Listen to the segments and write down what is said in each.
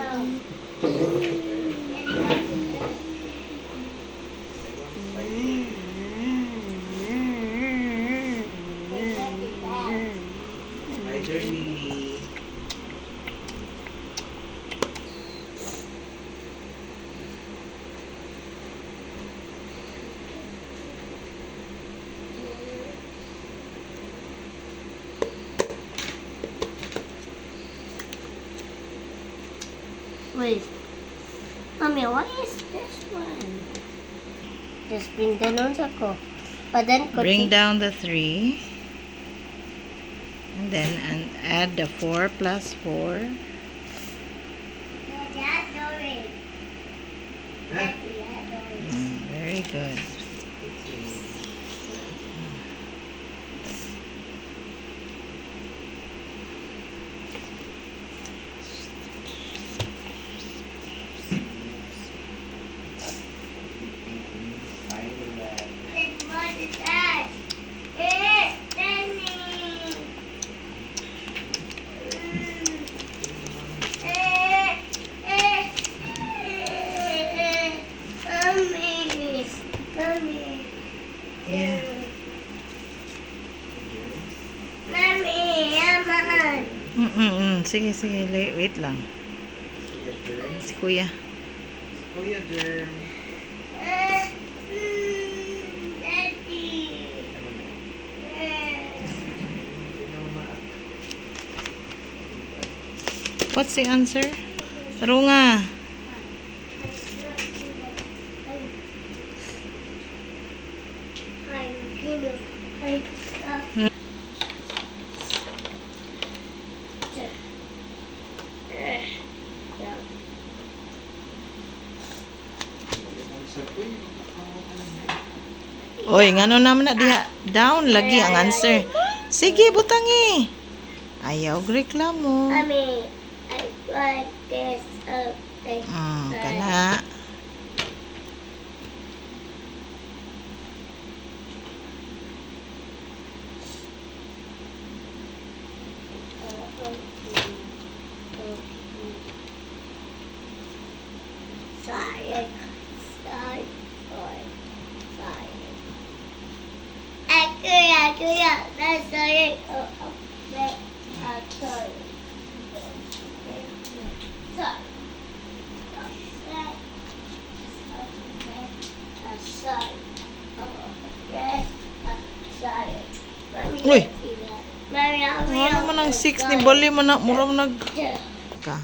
Hi, Journey. Wait. Mommy, what is this one? Just bring the nose ako. But then Bring down the 3. And then add the 4 plus 4. Very good. Yeah. Sige, sige. Wait lang. Si Kuya. Kuya Germ. What's the answer? Runga. Oy, ngano naman na diha? Down lagi ang answer. Sige, butangi. Ayaw reklamo. Mommy, I want this Kana. Science. Kuya, that's science. Uy. Ano man ang 6 ni Bali mo na mura mo nag ka.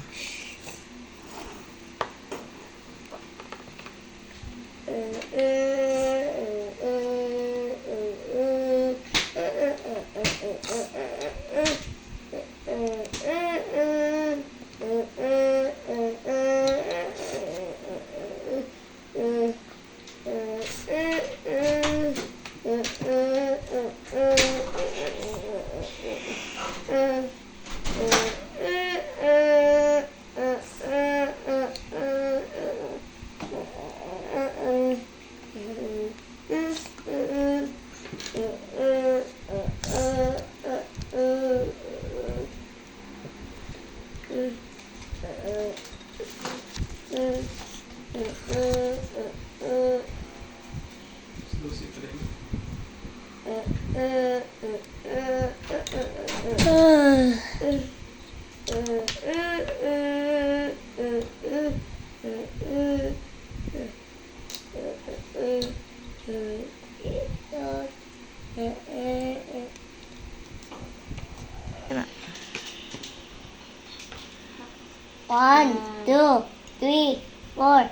One, 2, 3, 4,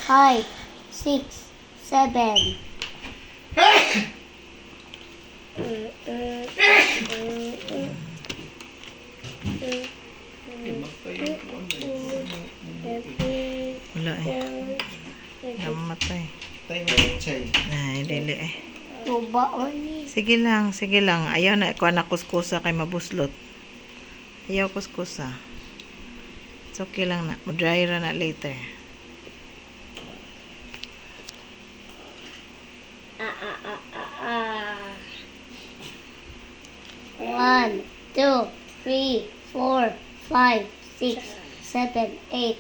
5, 6, 7. Wala eh. Namatay. Tayo na chay. Ay, dili eh. Tuba man ni. Sige lang, sige lang. Ayaw na ikuha na kuskusa kay mabuslot. Ayaw kuskusa. It's okay lang na. Dry ra na later. One, 2, 3, 4, 5, 6, 7, 8,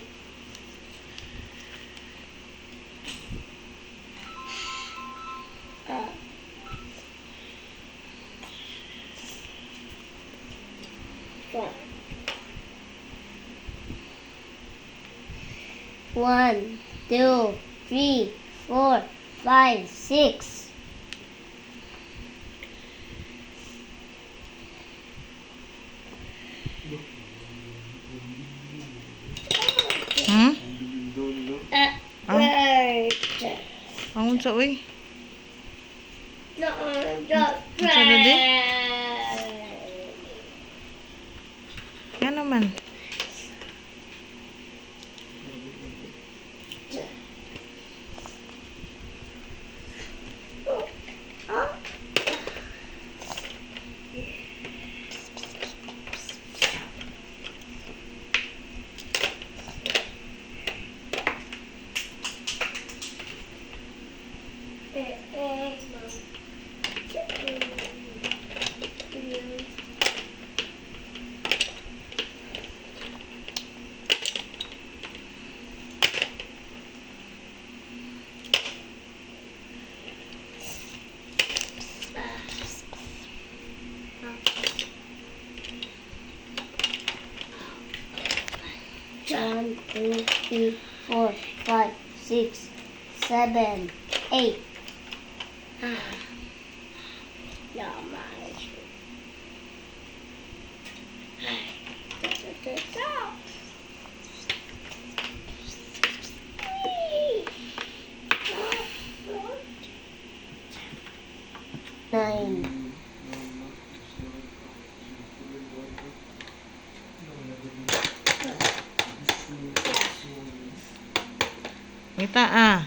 1, 2, 3, 4, 5, 6. Hmm? Ah, Right. ang unsa uy? No, Unsa na di? Yan naman. One, 2, 3, 4, 5, 6, 7, 8. Nine. Kita ah.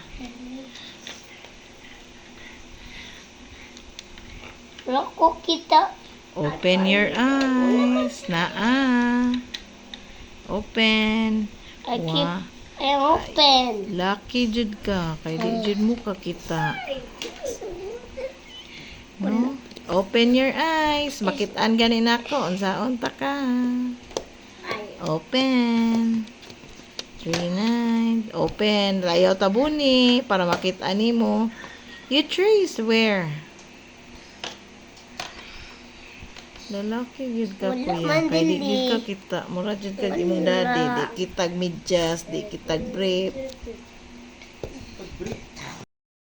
Loko kita. Open your eyes. Naa. Open. I keep. Wah. I open. Lucky jud ka. Kay di jud mo ka kita. No? Open your eyes. Makit-an gani nako. Unsaon ta ka? Open. 39. Open. Layaw tabuni para makita nimo. You trace where? Lalaki jud ka Wala kuya. man Kay di dili. jud ka kita. Mura jud ka imong daddy. Di kitag medyas, di kitag brief.